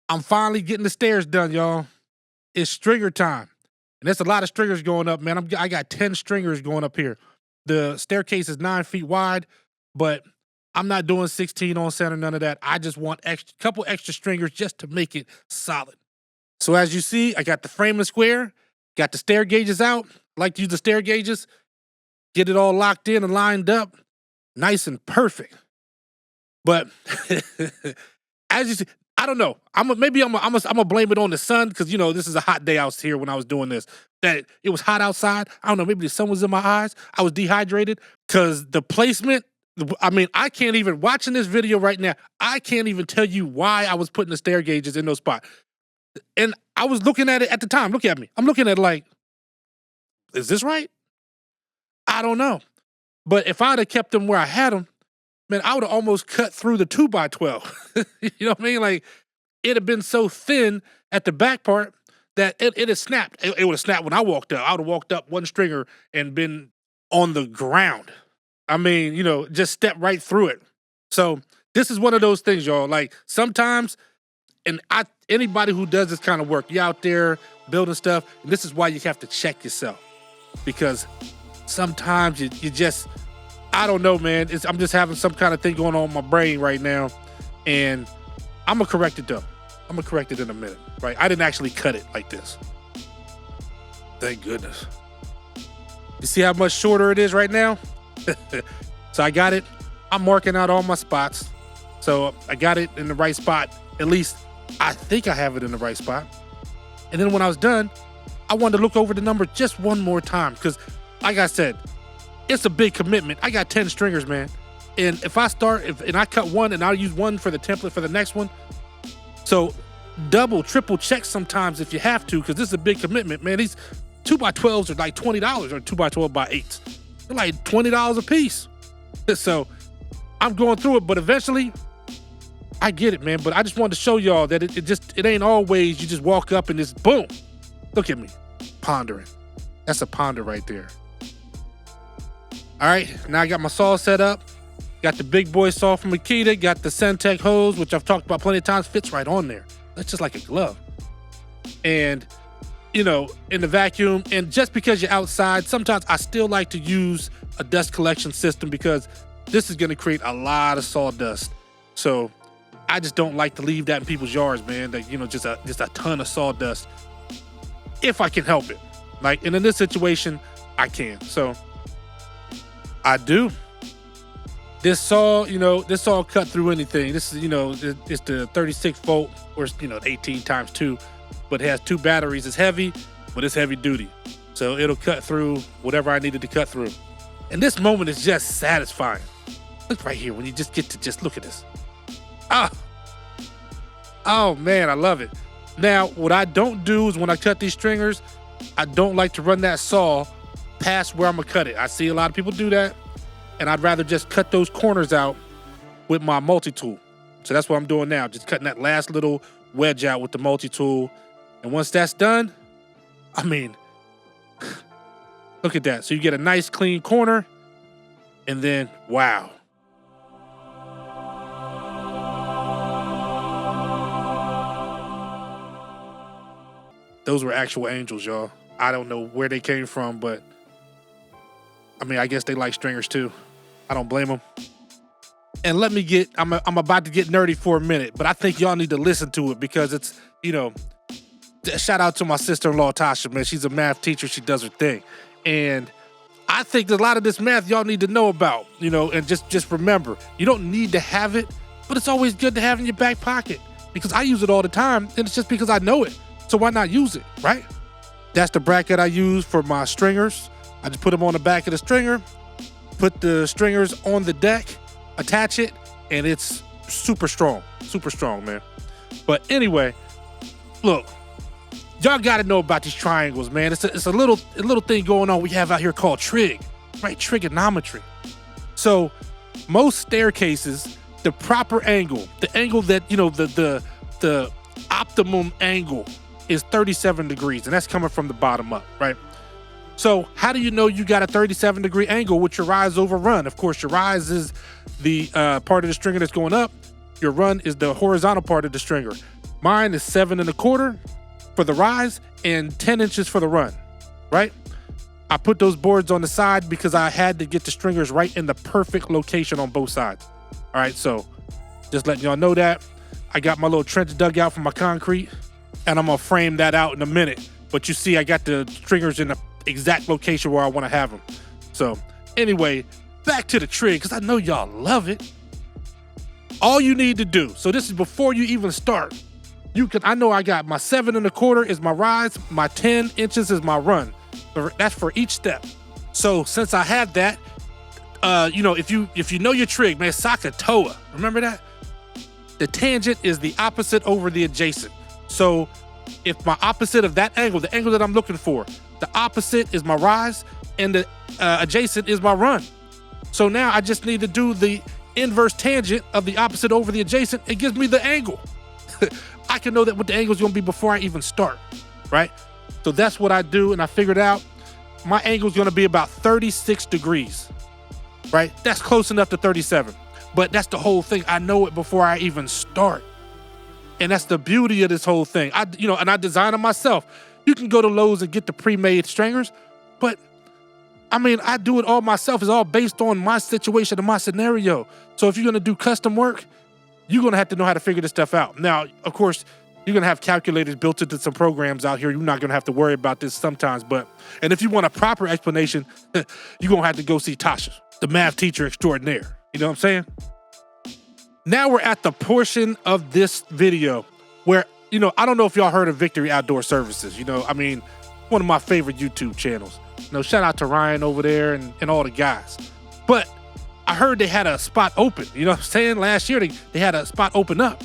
I'm finally getting the stairs done, y'all. It's stringer time. And there's a lot of stringers going up, man. I got 10 stringers going up here. The staircase is 9 feet wide, but I'm not doing 16 on center, none of that. I just want a couple extra stringers just to make it solid. So as you see, I got the frame and square, got the stair gauges out. I like to use the stair gauges, get it all locked in and lined up, nice and perfect. But as you see, I don't know. I'm gonna blame it on the sun because this is a hot day out here when I was doing this. That it was hot outside. I don't know. Maybe the sun was in my eyes. I was dehydrated because the placement. I mean, I can't even watching this video right now. I can't even tell you why I was putting the stair gauges in those spots. And I was looking at it at the time. Look at me. I'm looking at it like, is this right? I don't know. But if I'd have kept them where I had them, man, I would have almost cut through the 2x12. You know what I mean? Like, it'd have been so thin at the back part that it had snapped. It would have snapped when I walked up. I would have walked up one stringer and been on the ground. I mean, just step right through it. So this is one of those things, y'all. Like, sometimes, and anybody who does this kind of work, you're out there building stuff, and this is why you have to check yourself. Because sometimes you just... I don't know, man. I'm just having some kind of thing going on in my brain right now. And I'm going to correct it, though. I'm going to correct it in a minute, right? I didn't actually cut it like this. Thank goodness. You see how much shorter it is right now? So I got it. I'm marking out all my spots. So I got it in the right spot. At least I think I have it in the right spot. And then when I was done, I wanted to look over the number just one more time. Because, like I said, it's a big commitment. I got 10 stringers, man. And if I start, and I cut one and I'll use one for the template for the next one. So double, triple check sometimes if you have to, because this is a big commitment, man. These 2x12s are like $20 or 2x12x8s. They're like $20 a piece. So I'm going through it, but eventually I get it, man. But I just wanted to show y'all that it ain't always you just walk up and just boom. Look at me, pondering. That's a ponder right there. All right, now I got my saw set up. Got the big boy saw from Makita. Got the Centec hose, which I've talked about plenty of times. Fits right on there. That's just like a glove. And, in the vacuum. And just because you're outside, sometimes I still like to use a dust collection system because this is going to create a lot of sawdust. So I just don't like to leave that in people's yards, man. Like, just a ton of sawdust. If I can help it. Like, and in this situation, I can. So I do. This saw, this saw cut through anything. This is, it's the 36 volt or, 18 times 2, but it has 2 batteries. It's heavy, but it's heavy duty. So it'll cut through whatever I needed to cut through. And this moment is just satisfying. Look right here when you just get to just look at this. Oh man, I love it. Now, what I don't do is when I cut these stringers, I don't like to run that saw past where I'm gonna cut it. I see a lot of people do that, and I'd rather just cut those corners out with my multi-tool. So that's what I'm doing now, just cutting that last little wedge out with the multi-tool. And once that's done, I mean, look at that. So you get a nice clean corner, and then, wow. Those were actual angels, y'all. I don't know where they came from, but I mean, I guess they like stringers too. I don't blame them. And I'm about to get nerdy for a minute, but I think y'all need to listen to it because it's, shout out to my sister-in-law, Tasha, man. She's a math teacher. She does her thing. And I think there's a lot of this math y'all need to know about, and just remember, you don't need to have it, but it's always good to have in your back pocket because I use it all the time, and it's just because I know it. So why not use it, right? That's the bracket I use for my stringers. I just put them on the back of the stringer, put the stringers on the deck, attach it, and it's super strong, man. But anyway, look, y'all got to know about these triangles, man. It's a little thing going on we have out here called trig, right? Trigonometry. So most staircases, the proper angle, the angle that, the optimum angle is 37 degrees, and that's coming from the bottom up, right? So how do you know you got a 37-degree angle with your rise over run? Of course, your rise is the part of the stringer that's going up. Your run is the horizontal part of the stringer. Mine is 7 1/4 for the rise and 10 inches for the run, right? I put those boards on the side because I had to get the stringers right in the perfect location on both sides. All right, so just letting y'all know that. I got my little trench dug out for my concrete, and I'm gonna frame that out in a minute. But you see, I got the stringers in the exact location where I wanna have them. So anyway, back to the trig, because I know y'all love it. All you need to do, so this is before you even start, I know I got my 7 1/4 is my rise, my 10 inches is my run. That's for each step. So since I had that, if you know your trig, man, Sakatoa, remember that? The tangent is the opposite over the adjacent. So if my opposite of that angle, the angle that I'm looking for, the opposite is my rise and the adjacent is my run. So now I just need to do the inverse tangent of the opposite over the adjacent. It gives me the angle. I can know that what the angle is going to be before I even start, right? So that's what I do, and I figured out my angle is going to be about 36 degrees, right? That's close enough to 37, but that's the whole thing. I know it before I even start, and that's the beauty of this whole thing. And I design them myself. You can go to Lowe's and get the pre-made stringers, but I mean, I do it all myself. It's all based on my situation and my scenario. So if you're going to do custom work, you're going to have to know how to figure this stuff out. Now, of course, you're going to have calculators built into some programs out here. You're not going to have to worry about this sometimes. And if you want a proper explanation, you're going to have to go see Tasha, the math teacher extraordinaire. You know what I'm saying? Now we're at the portion of this video where, I don't know if y'all heard of Victory Outdoor Services. One of my favorite YouTube channels. Shout out to Ryan over there and all the guys. But I heard they had a spot open. You know what I'm saying? Last year they had a spot open up.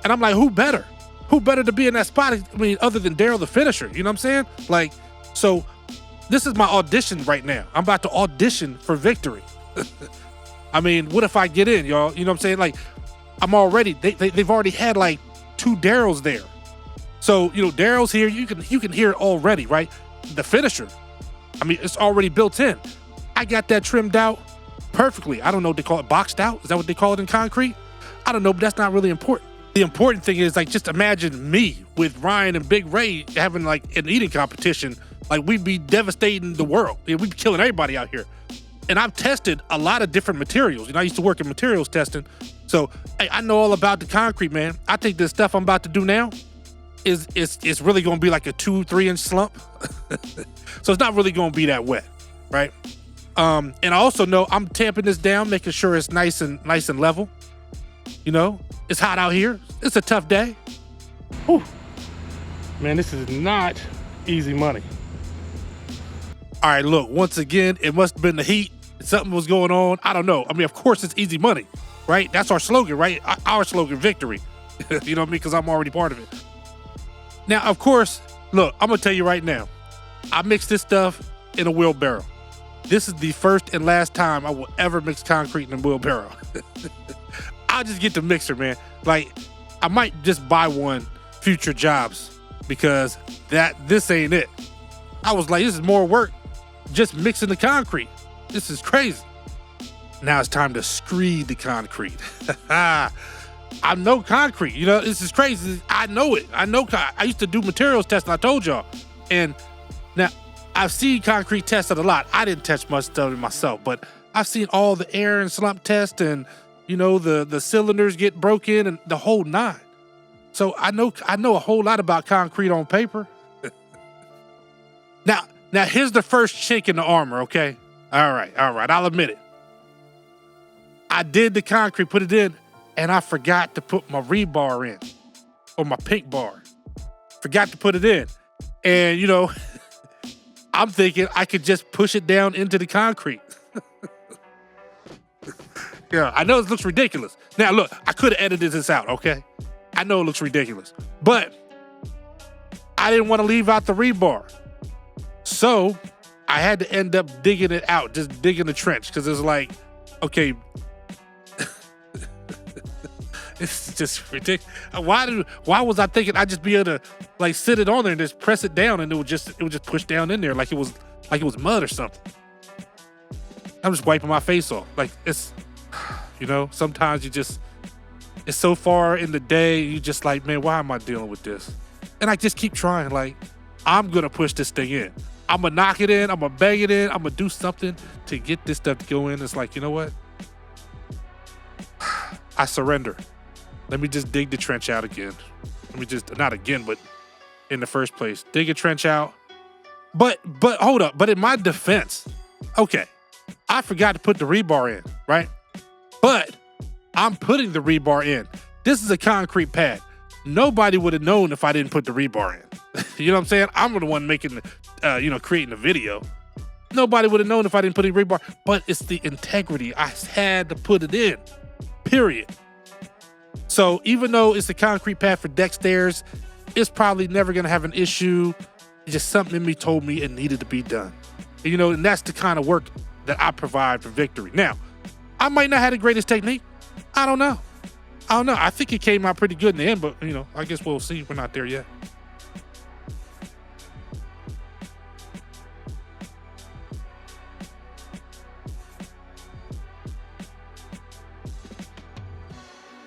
And I'm like, who better? Who better to be in that spot? Other than Daryl the finisher. You know what I'm saying? So this is my audition right now. I'm about to audition for Victory. What if I get in, y'all? You know what I'm saying? I'm already, they've already had 2 Daryls there. So, Daryl's here. You can hear it already, right? The finisher. It's already built in. I got that trimmed out perfectly. I don't know what they call it, boxed out. Is that what they call it in concrete? I don't know, but that's not really important. The important thing is just imagine me with Ryan and Big Ray having an eating competition. We'd be devastating the world. We'd be killing everybody out here. And I've tested a lot of different materials. I used to work in materials testing. So I know all about the concrete, man. I think the stuff I'm about to do now is really going to be like a 2-3 inch slump. So it's not really going to be that wet, right? And I also know I'm tamping this down, making sure it's nice and level. It's hot out here. It's a tough day. Whew. Man, this is not easy money. All right, look, once again, it must have been the heat. Something was going on. I don't know. Of course it's easy money, right? That's our slogan, right? Our slogan, Victory. You know what I mean? Because I'm already part of it. Now, of course, look, I'm going to tell you right now, I mix this stuff in a wheelbarrow. This is the first and last time I will ever mix concrete in a wheelbarrow. I'll just get the mixer, man. I might just buy one future jobs because this ain't it. I was like, this is more work just mixing the concrete. This is crazy. Now it's time to screed the concrete. I know concrete, this is crazy. I know it. I used to do materials testing, I told y'all. And now I've seen concrete tested a lot. I didn't test much of it myself, but I've seen all the air and slump tests and, the cylinders get broken and the whole 9. So I know a whole lot about concrete on paper. Now here's the first chink in the armor, okay? All right, I'll admit it. I did the concrete, put it in, and I forgot to put my rebar in, or my pink bar. Forgot to put it in. And, I'm thinking I could just push it down into the concrete. Yeah, I know it looks ridiculous. Now, look, I could have edited this out, okay? I know it looks ridiculous. But I didn't want to leave out the rebar. So I had to end up digging it out, just digging the trench, because it's okay, it's just ridiculous. Why was I thinking I'd just be able to sit it on there and just press it down and it would just push down in there like it was mud or something. I'm just wiping my face off. It's, sometimes you just it's so far in the day, you just like, man, why am I dealing with this? And I just keep trying, like, I'm gonna push this thing in. I'm gonna knock it in, I'm gonna bang it in, I'm gonna do something to get this stuff to go in. It's like, you know what? I surrender. Let me just dig the trench out again. Let me just, not again, but in the first place, dig a trench out. But hold up, but in my defense, okay, I forgot to put the rebar in, right? But I'm putting the rebar in. This is a concrete pad. Nobody would have known if I didn't put the rebar in. You know what I'm saying? I'm the one making the, creating the video. Nobody would have known if I didn't put the rebar, but it's the integrity. I had to put it in, period. So even though it's a concrete pad for deck stairs, it's probably never gonna have an issue. It's just something in me told me it needed to be done. And that's the kind of work that I provide for Victory. Now, I might not have the greatest technique. I don't know. I think it came out pretty good in the end, but I guess we'll see. We're not there yet.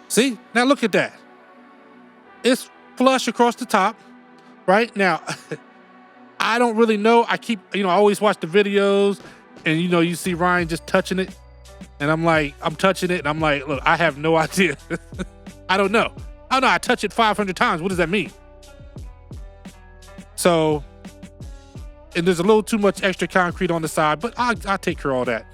See, now look at that. It's flush across the top, right? Now, I don't really know. I always watch the videos and you see Ryan just touching it. And I'm touching it and I'm like, look, I have no idea. I don't know. I touch it 500 times. What does that mean? So, and there's a little too much extra concrete on the side, but I'll take care of all that.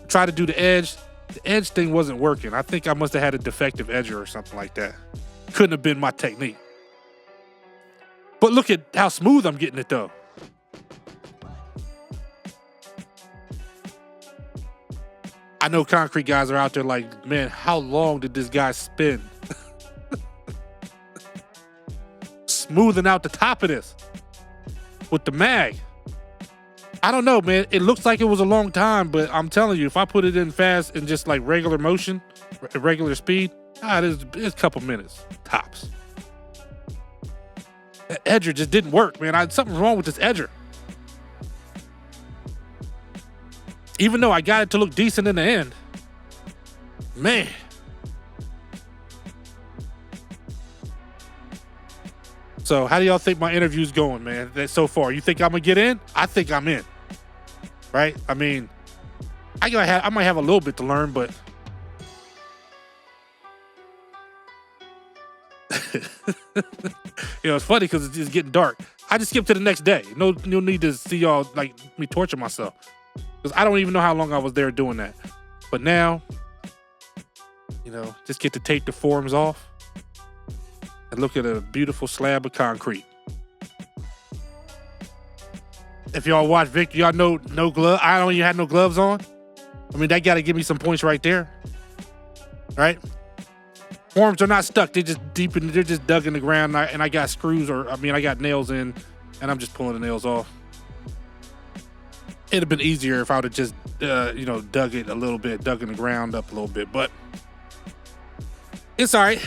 Try to do the edge. The edge thing wasn't working. I think I must have had a defective edger or something like that. Couldn't have been my technique. But look at how smooth I'm getting it though. I know concrete guys are out there like, man, how long did this guy spend smoothing out the top of this with the mag? I don't know, man. It looks like it was a long time, but I'm telling you, if I put it in fast and just like regular motion, regular speed, it's a couple minutes, tops. The edger just didn't work, man. Something's wrong with this edger. Even though I got it to look decent in the end, man. So how do y'all think my interview's going, man? So far, you think I'm gonna get in? I think I'm in, right? I mean, I might have a little bit to learn, but it's funny because it's just getting dark. I just skipped to the next day. No need to see y'all like me torture myself. Because I don't even know how long I was there doing that. But now, just get to take the forms off and look at a beautiful slab of concrete. If y'all watch Victor, y'all know no glove. I don't even have no gloves on. I mean, that got to give me some points right there. Right? Forms are not stuck. They're just they're just dug in the ground. And I got screws I got nails in and I'm just pulling the nails off. It'd have been easier if I would have just, dug it a little bit, dug in the ground up a little bit, but it's all right.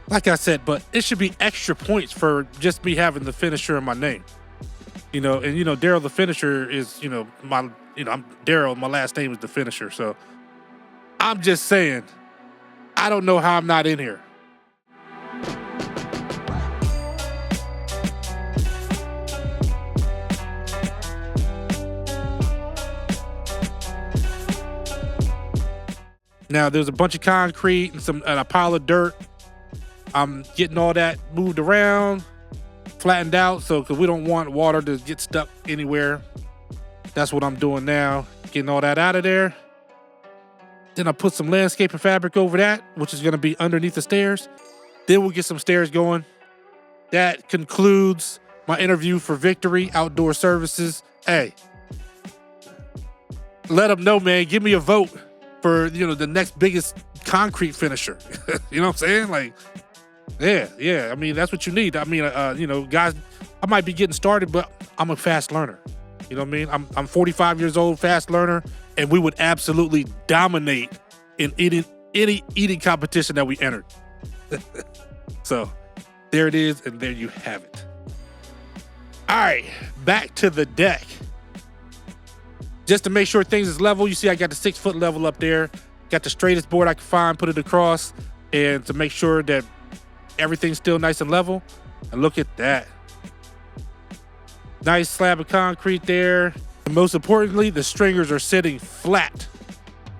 Like I said, but it should be extra points for just me having the finisher in my name. And Daryl the Finisher is, I'm Daryl, my last name is the Finisher, so I'm just saying, I don't know how I'm not in here. Now, there's a bunch of concrete and a pile of dirt. I'm getting all that moved around, flattened out, because we don't want water to get stuck anywhere. That's what I'm doing now, getting all that out of there. Then I put some landscaping fabric over that, which is going to be underneath the stairs. Then we'll get some stairs going. That concludes my interview for Victory Outdoor Services. Hey, let them know, man. Give me a vote for, the next biggest concrete finisher. You know what I'm saying? Like, yeah. I mean, that's what you need. I mean, guys, I might be getting started, but I'm a fast learner. You know what I mean? I'm 45 years old, fast learner, and we would absolutely dominate in any eating competition that we entered. So there it is, and there you have it. All right, back to the deck. Just to make sure things is level, you see I got the 6 foot level up there. Got the straightest board I could find, put it across, and to make sure that everything's still nice and level. And look at that. Nice slab of concrete there. And most importantly, the stringers are sitting flat.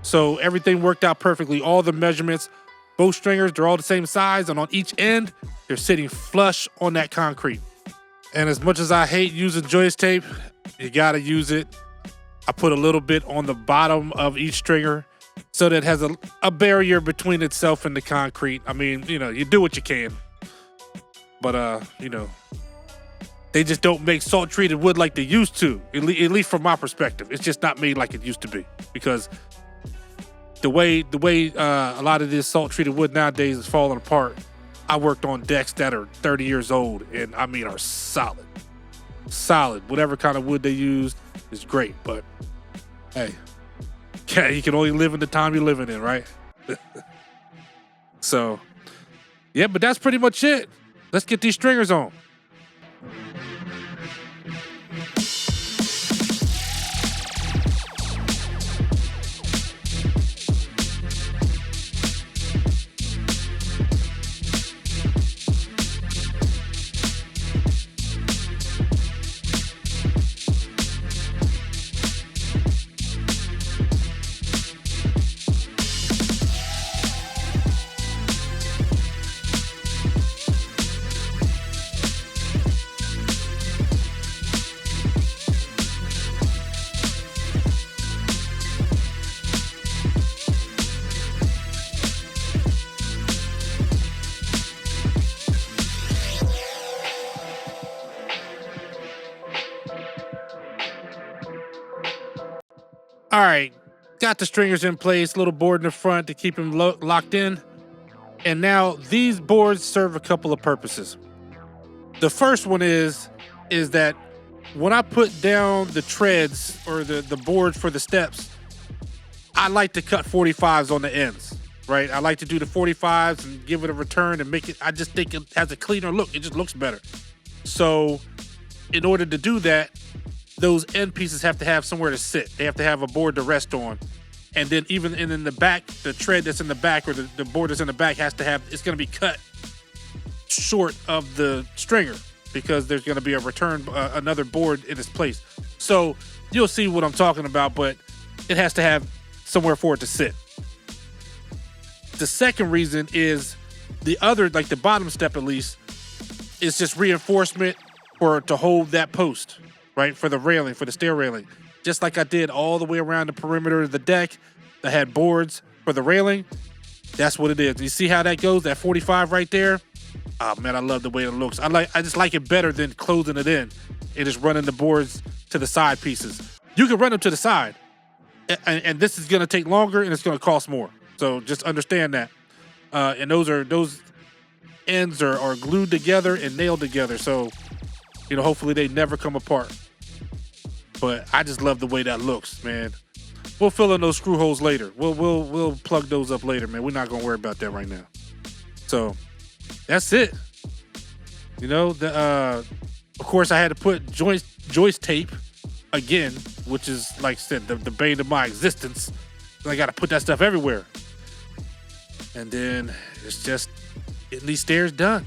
So everything worked out perfectly. All the measurements, both stringers, they're all the same size, and on each end, they're sitting flush on that concrete. And as much as I hate using joist tape, you gotta use it. I put a little bit on the bottom of each stringer so that it has a barrier between itself and the concrete. I mean, you know, you do what you can. But, you know, they just don't make salt-treated wood like they used to, at least from my perspective. It's just not made like it used to be, because the way a lot of this salt-treated wood nowadays is falling apart. I worked on decks that are 30 years old, and I mean are solid. Solid. Whatever kind of wood they used is great, but hey, you can only live in the time you're living in, right? So, yeah, but that's pretty much it. Let's get these stringers on. All right, got the stringers in place, little board in the front to keep them locked in. And now these boards serve a couple of purposes. The first one is that when I put down the treads or the boards for the steps, I like to cut 45s on the ends, right? I like to do the 45s and give it a return and make it, I just think it has a cleaner look. It just looks better. So in order to do that, those end pieces have to have somewhere to sit. They have to have a board to rest on. And then even in the back, the tread that's in the back or the board that's in the back has to have, it's gonna be cut short of the stringer because there's gonna be a return, another board in its place. So you'll see what I'm talking about, but it has to have somewhere for it to sit. The second reason is the other, like the bottom step at least, is just reinforcement to hold that post. Right, for the railing, for the stair railing. Just like I did all the way around the perimeter of the deck, I had boards for the railing. That's what it is. You see how that goes, that 45 right there? Oh man, I love the way it looks. I just like it better than closing it in and just running the boards to the side pieces. You can run them to the side, and this is gonna take longer and it's gonna cost more. So just understand that. And those ends are glued together and nailed together. So, you know, hopefully they never come apart. But I just love the way that looks, man. We'll fill in those screw holes later. We'll plug those up later, man. We're not gonna worry about that right now. So that's it. You know, of course I had to put joist tape again, which is like I said, the bane of my existence. I gotta put that stuff everywhere. And then it's just getting these stairs done.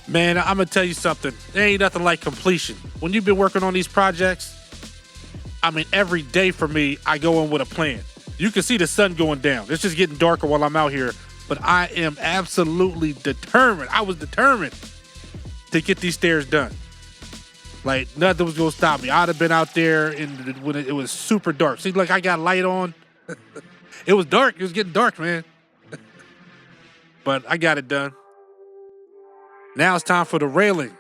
Man, I'm gonna tell you something. There ain't nothing like completion. When you've been working on these projects, I mean, every day for me, I go in with a plan. You can see the sun going down. It's just getting darker while I'm out here, but I am absolutely determined. I was determined to get these stairs done. Like nothing was gonna stop me. I'd have been out there when it was super dark. See, like I got light on. It was dark. It was getting dark, man. But I got it done. Now it's time for the railing,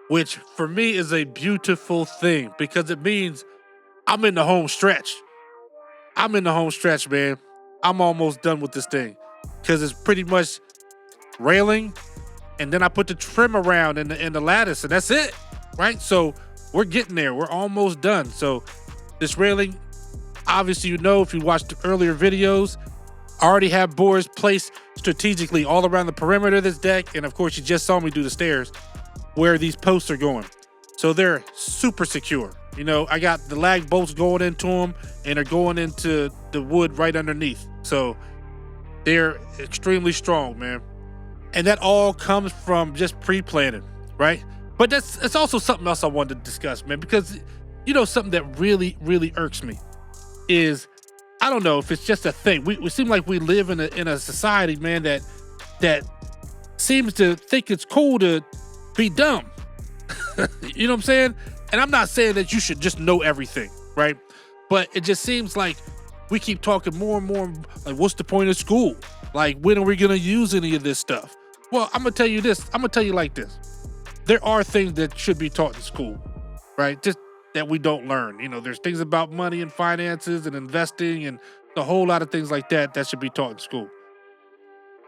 which for me is a beautiful thing because it means I'm in the home stretch. I'm in the home stretch, man. I'm almost done with this thing because it's pretty much railing, and then I put the trim around in the lattice, and that's it, right? So we're getting there. We're almost done. So this railing, obviously, you know, if you watched the earlier videos, I already have boards placed strategically all around the perimeter of this deck, and of course, you just saw me do the stairs where these posts are going. So they're super secure. You know, I got the lag bolts going into them, and they're going into the wood right underneath. So they're extremely strong, man. And that all comes from just pre-planning, right? But it's also something else I wanted to discuss, man, because, you know, something that really, really irks me is, I don't know if it's just a thing. We seem like we live in a society, man, that seems to think it's cool to be dumb. You know what I'm saying? And I'm not saying that you should just know everything, right? But it just seems like we keep talking more and more, like, what's the point of school? Like, when are we going to use any of this stuff? Well, I'm going to tell you this. I'm going to tell you like this. There are things that should be taught in school, right? Just that we don't learn. You know, there's things about money and finances and investing and a whole lot of things like that that should be taught in school.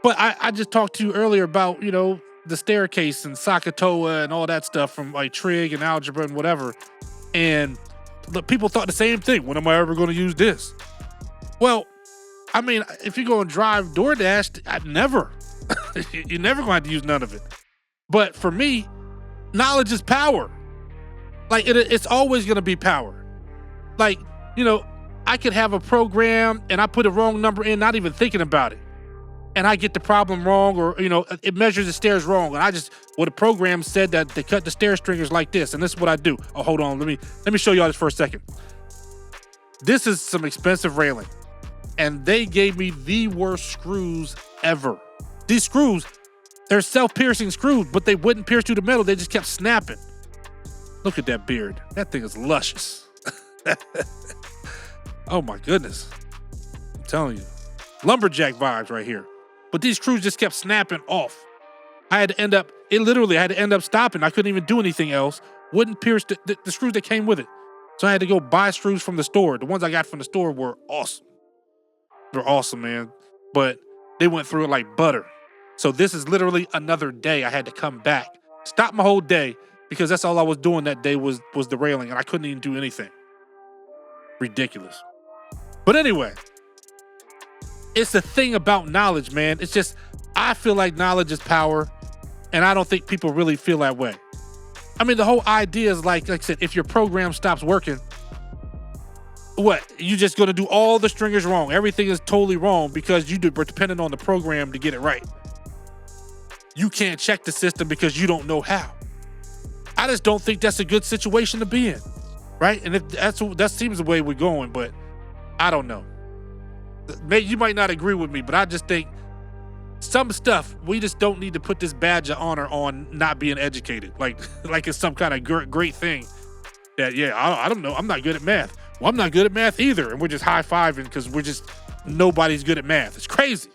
But I just talked to you earlier about, you know, the staircase and Sakatoa and all that stuff from like trig and algebra and whatever. And people thought the same thing. When am I ever going to use this? Well, I mean, if you're going to drive DoorDash, I'd never. You're never going to have to use none of it. But for me, knowledge is power. Like, it's always going to be power. Like, you know, I could have a program and I put a wrong number in, not even thinking about it. And I get the problem wrong, or, you know, it measures the stairs wrong. And the program said that they cut the stair stringers like this. And this is what I do. Oh, hold on. Let me show y'all this for a second. This is some expensive railing. And they gave me the worst screws ever. These screws, they're self-piercing screws, but they wouldn't pierce through the metal. They just kept snapping. Look at that beard. That thing is luscious. Oh my goodness. I'm telling you. Lumberjack vibes right here. But these screws just kept snapping off. I had to end up stopping. I couldn't even do anything else. Wouldn't pierce the screws that came with it. So I had to go buy screws from the store. The ones I got from the store were awesome. They're awesome, man. But they went through it like butter. So this is literally another day I had to come back. Stop my whole day, because that's all I was doing that day was the railing, and I couldn't even do anything. Ridiculous. But anyway, it's the thing about knowledge, man. It's just, I feel like knowledge is power, and I don't think people really feel that way. I mean, the whole idea is like I said, if your program stops working, what? You just gonna do all the stringers wrong. Everything is totally wrong because you were dependent on the program to get it right. You can't check the system because you don't know how. I just don't think that's a good situation to be in, right? And if that seems the way we're going, but I don't know. You might not agree with me, but I just think some stuff, we just don't need to put this badge of honor on not being educated. Like it's some kind of great thing that, yeah, I don't know. I'm not good at math. Well, I'm not good at math either. And we're just high-fiving because nobody's good at math. It's crazy.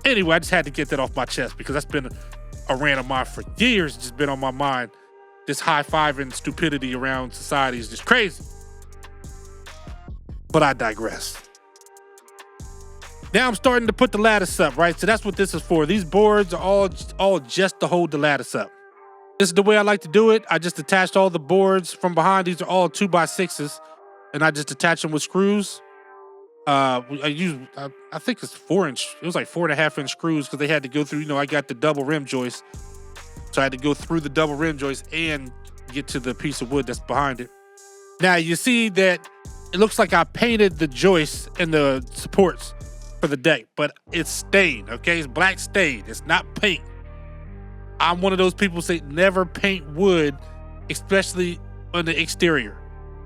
Anyway, I just had to get that off my chest because that's been a rant of mine for years. It's just been on my mind. This high-fiving stupidity around society is just crazy. But I digress. Now I'm starting to put the lattice up, right? So that's what this is for. These boards are all just to hold the lattice up. This is the way I like to do it. I just attached all the boards from behind. These are all 2x6s, and I just attach them with screws. I think it's 4-inch. It was like 4.5-inch screws because they had to go through. You know, I got the double rim joist, so I had to go through the double rim joist and get to the piece of wood that's behind it. Now you see that it looks like I painted the joists and the supports for the deck, but it's stained. Okay, it's black stain. It's not paint. I'm one of those people who say never paint wood, especially on the exterior,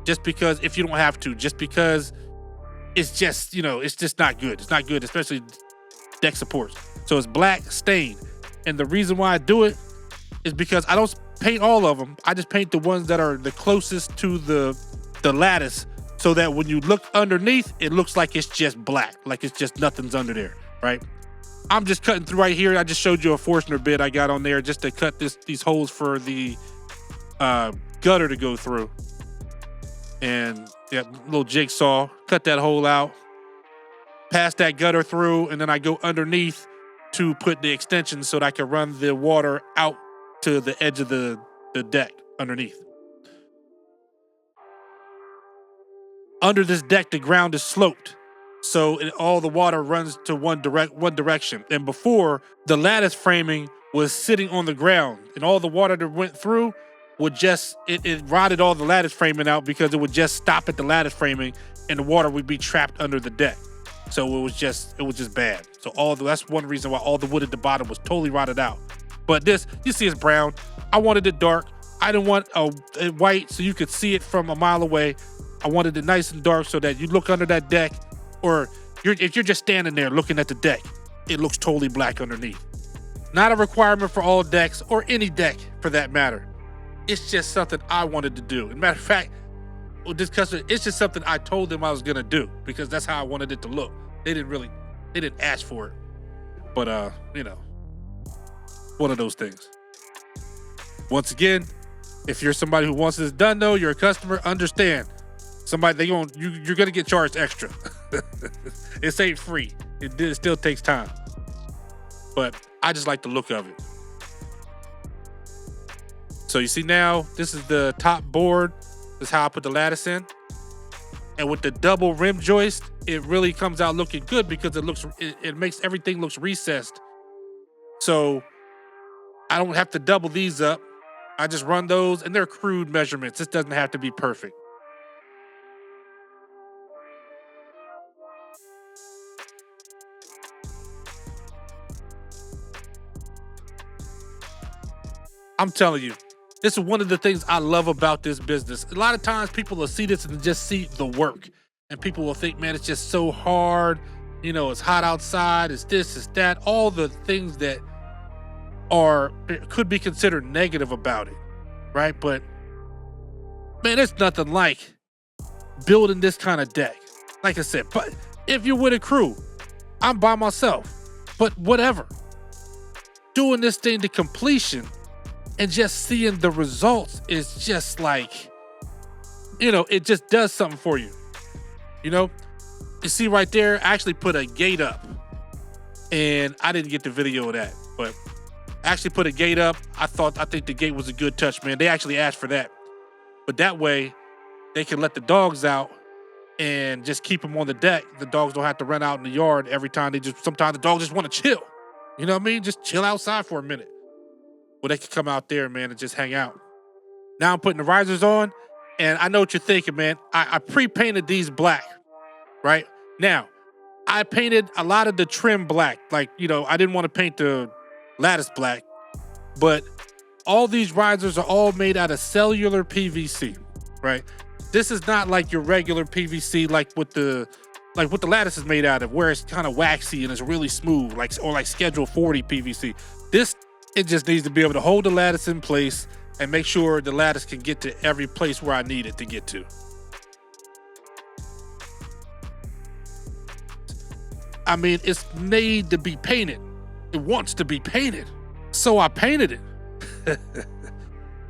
just because if you don't have to, just because it's just, you know, it's just not good. It's not good, especially deck supports. So it's black stain. And the reason why I do it is because I don't paint all of them. I just paint the ones that are the closest to the lattice, so that when you look underneath, it looks like it's just black, like it's just nothing's under there, right? I'm just cutting through right here. I just showed you a Forstner bit I got on there just to cut these holes for the gutter to go through. And yeah, little jigsaw, cut that hole out, pass that gutter through, and then I go underneath to put the extension so that I can run the water out to the edge of the deck underneath. Under this deck, the ground is sloped, so all the water runs to one direction. And before, the lattice framing was sitting on the ground, and all the water that went through would just, it rotted all the lattice framing out because it would just stop at the lattice framing, and the water would be trapped under the deck. So it was just bad. So that's one reason why all the wood at the bottom was totally rotted out. But this, you see, it's brown. I wanted it dark. I didn't want it white so you could see it from a mile away. I wanted it nice and dark so that you look under that deck, or if you're just standing there looking at the deck, it looks totally black underneath. Not a requirement for all decks, or any deck for that matter. It's just something I wanted to do. As a matter of fact, with this customer, it's just something I told them I was gonna do because that's how I wanted it to look. They didn't ask for it. But you know, one of those things. Once again, if you're somebody who wants this done though, you're a customer, understand. You're gonna get charged extra. It ain't free. It still takes time. But I just like the look of it. So you see now, this is the top board. This is how I put the lattice in. And with the double rim joist, it really comes out looking good because it makes everything looks recessed. So I don't have to double these up. I just run those, and they're crude measurements. This doesn't have to be perfect. I'm telling you, this is one of the things I love about this business. A lot of times people will see this and just see the work. And people will think, man, it's just so hard. You know, it's hot outside, it's this, it's that. All the things that could be considered negative about it, right? But, man, it's nothing like building this kind of deck. Like I said, but if you're with a crew, I'm by myself. But whatever. Doing this thing to completion and just seeing the results is just like, you know, it just does something for you. You know, you see right there, I actually put a gate up, and I didn't get the video of that, but I actually put a gate up. I think the gate was a good touch, man. They actually asked for that, but that way they can let the dogs out and just keep them on the deck. The dogs don't have to run out in the yard every time. Sometimes the dogs just want to chill. You know what I mean? Just chill outside for a minute. Well, they can come out there, man, and just hang out. Now I'm putting the risers on, and I know what you're thinking, man. I pre-painted these black, right? Now, I painted a lot of the trim black. Like, you know, I didn't want to paint the lattice black, but all these risers are all made out of cellular PVC, right? This is not like your regular PVC, like what the lattice is made out of, where it's kind of waxy and it's really smooth, like Schedule 40 PVC. It just needs to be able to hold the lattice in place and make sure the lattice can get to every place where I need it to get to. I mean, it's made to be painted. It wants to be painted. So I painted it.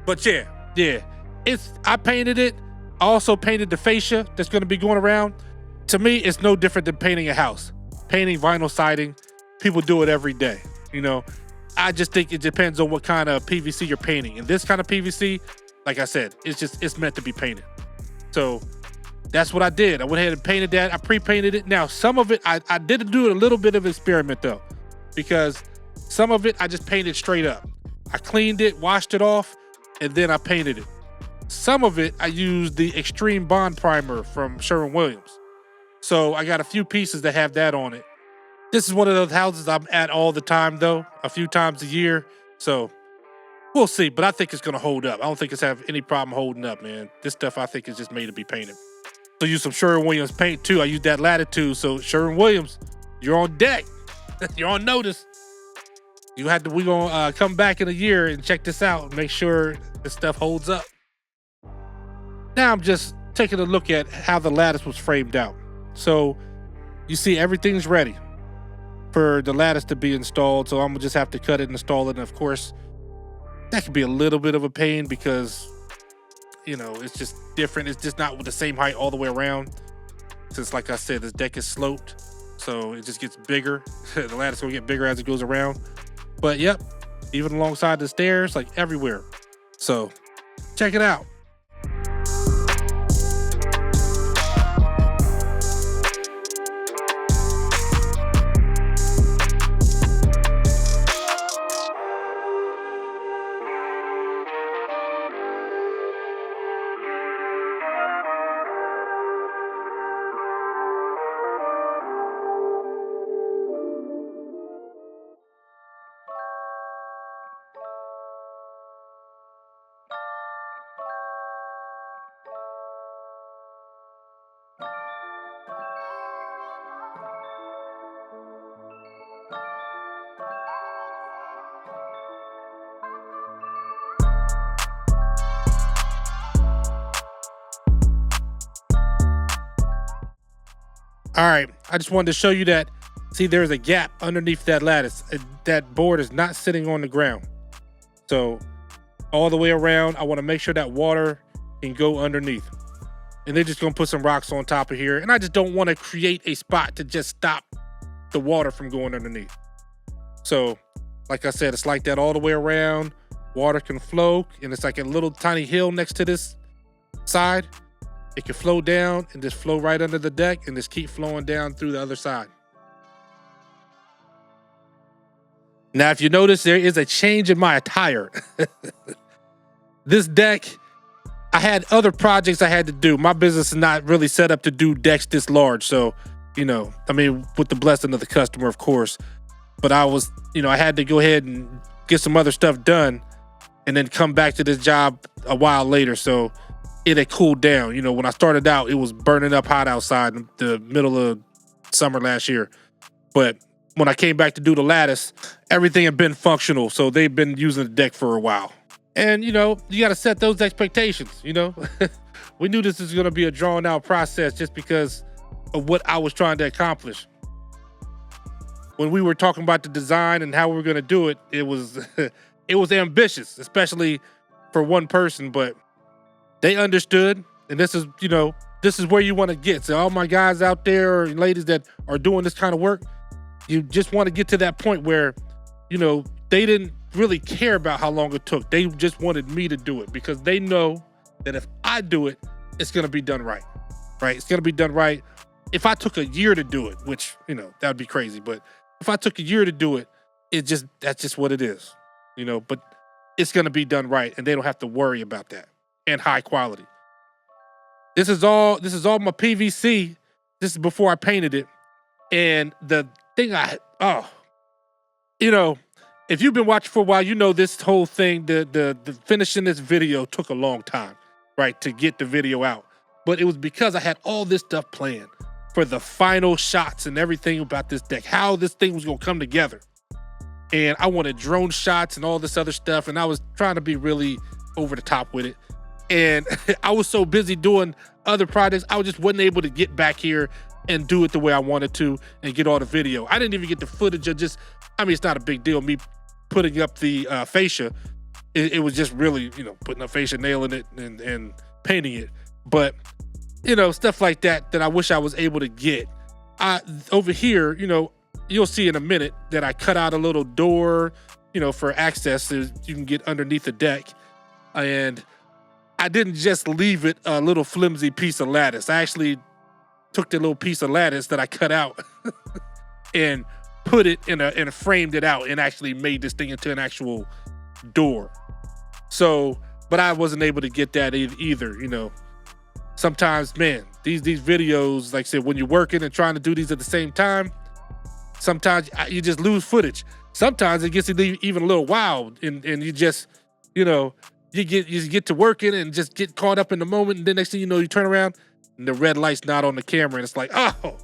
But yeah. I painted it. I also painted the fascia that's going to be going around. To me, it's no different than painting a house. Painting vinyl siding. People do it every day, you know. I just think it depends on what kind of PVC you're painting. And this kind of PVC, like I said, it's meant to be painted. So that's what I did. I went ahead and painted that. I pre-painted it. Now, some of it, I did do a little bit of experiment though, because some of it I just painted straight up. I cleaned it, washed it off, and then I painted it. Some of it I used the Extreme Bond Primer from Sherwin-Williams. So I got a few pieces that have that on it. This is one of those houses I'm at all the time, though, a few times a year. So we'll see, but I think it's going to hold up. I don't think it's have any problem holding up, man. This stuff I think is just made to be painted. So use some Sherwin-Williams paint, too. I use that Latitude. So Sherwin-Williams, you're on deck. You're on notice. We gonna come back in a year and check this out and make sure this stuff holds up. Now I'm just taking a look at how the lattice was framed out. So you see everything's ready for the lattice to be installed. So I'm gonna just have to cut it and install it. And of course, that could be a little bit of a pain because, you know, it's just different. It's just not with the same height all the way around. Since, like I said, this deck is sloped, so it just gets bigger. The lattice will get bigger as it goes around. But yep, even alongside the stairs, like everywhere. So check it out. All right, I just wanted to show you that, see, there's a gap underneath that lattice. That board is not sitting on the ground. So all the way around, I wanna make sure that water can go underneath. And they're just gonna put some rocks on top of here. And I just don't wanna create a spot to just stop the water from going underneath. So, like I said, it's like that all the way around. Water can flow, and it's like a little tiny hill next to this side. It can flow down and just flow right under the deck and just keep flowing down through the other side. Now, if you notice, there is a change in my attire. This deck, I had other projects I had to do. My business is not really set up to do decks this large. So, you know, I mean, with the blessing of the customer, of course. But I was, you know, I had to go ahead and get some other stuff done and then come back to this job a while later. So it had cooled down. You know, when I started out, it was burning up hot outside in the middle of summer last year. But when I came back to do the lattice, everything had been functional. So they've been using the deck for a while. And, you know, you got to set those expectations, you know. We knew this was going to be a drawn out process just because of what I was trying to accomplish. When we were talking about the design and how we were going to do it, it was it was ambitious, especially for one person, but they understood. And this is, you know, this is where you want to get. So all my guys out there and ladies that are doing this kind of work, you just want to get to that point where, you know, they didn't really care about how long it took. They just wanted me to do it because they know that if I do it, it's going to be done right, right? It's going to be done right. If I took a year to do it, which, you know, that would be crazy. But if I took a year to do it, that's just what it is, you know, but it's going to be done right. And they don't have to worry about that, and high quality. This is all my PVC. This is before I painted it. And the thing you know, if you've been watching for a while, you know this whole thing, the finishing this video took a long time, right, to get the video out. But it was because I had all this stuff planned for the final shots and everything about this deck, how this thing was gonna come together. And I wanted drone shots and all this other stuff, and I was trying to be really over the top with it. And I was so busy doing other projects, I just wasn't able to get back here and do it the way I wanted to and get all the video. I didn't even get the footage of just, I mean, it's not a big deal, me putting up the fascia. It was just really, you know, putting a fascia, nailing it and painting it. But, you know, stuff like that I wish I was able to get. Over here, you know, you'll see in a minute that I cut out a little door, you know, for access so you can get underneath the deck. And I didn't just leave it a little flimsy piece of lattice. I actually took the little piece of lattice that I cut out and put it and framed it out and actually made this thing into an actual door. So, but I wasn't able to get that either, you know. Sometimes, man, these videos, like I said, when you're working and trying to do these at the same time, sometimes you just lose footage. Sometimes it gets even a little wild and you just, you know, you get to working and just get caught up in the moment, and then next thing you know, you turn around and the red light's not on the camera and it's like, oh,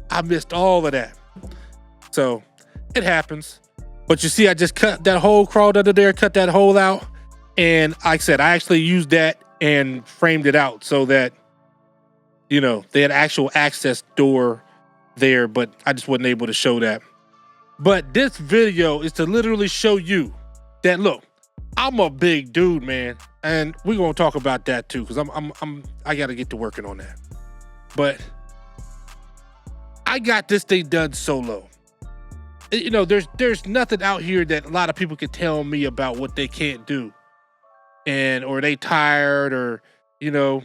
I missed all of that. So it happens. But you see, I just cut that hole, crawled under there, cut that hole out. And like I said, I actually used that and framed it out so that, you know, they had actual access door there, but I just wasn't able to show that. But this video is to literally show you that, look, I'm a big dude, man. And we're going to talk about that too, because I got to get to working on that. But I got this thing done solo. You know, there's nothing out here that a lot of people can tell me about what they can't do, or they tired, or, you know,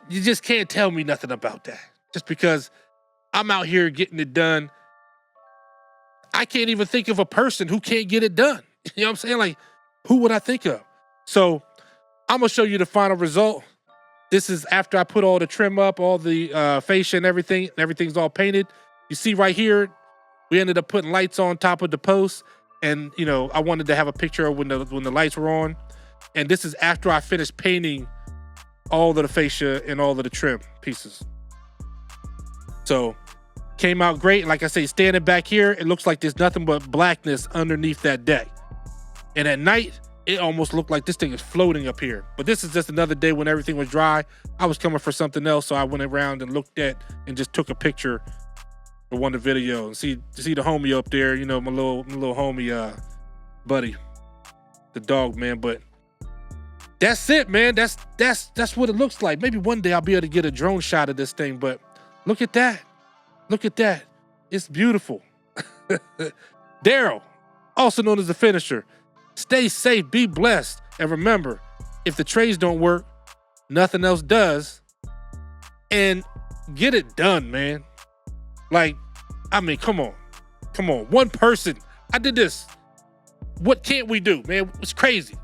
you just can't tell me nothing about that. Just because I'm out here getting it done. I can't even think of a person who can't get it done. You know what I'm saying? Like, who would I think of? So I'm gonna show you the final result. This is after I put all the trim up, all the fascia and everything. Everything's all painted. You see right here, we ended up putting lights on top of the post, and you know, I wanted to have a picture of when the lights were on. And this is after I finished painting all of the fascia and all of the trim pieces. So came out great. Like I say, standing back here, it looks like there's nothing but blackness underneath that deck. And at night, it almost looked like this thing is floating up here. But this is just another day when everything was dry. I was coming for something else, so I went around and looked at and just took a picture for one of the video. And see the homie up there, you know, my little homie, buddy, the dog, man. But that's it, man. That's what it looks like. Maybe one day I'll be able to get a drone shot of this thing, but look at that. Look at that. It's beautiful. Daryl, also known as the finisher. Stay safe, be blessed, and remember, if the trays don't work, nothing else does. And get it done, man. Like, I mean, come on. Come on. One person. I did this. What can't we do, man? It's crazy.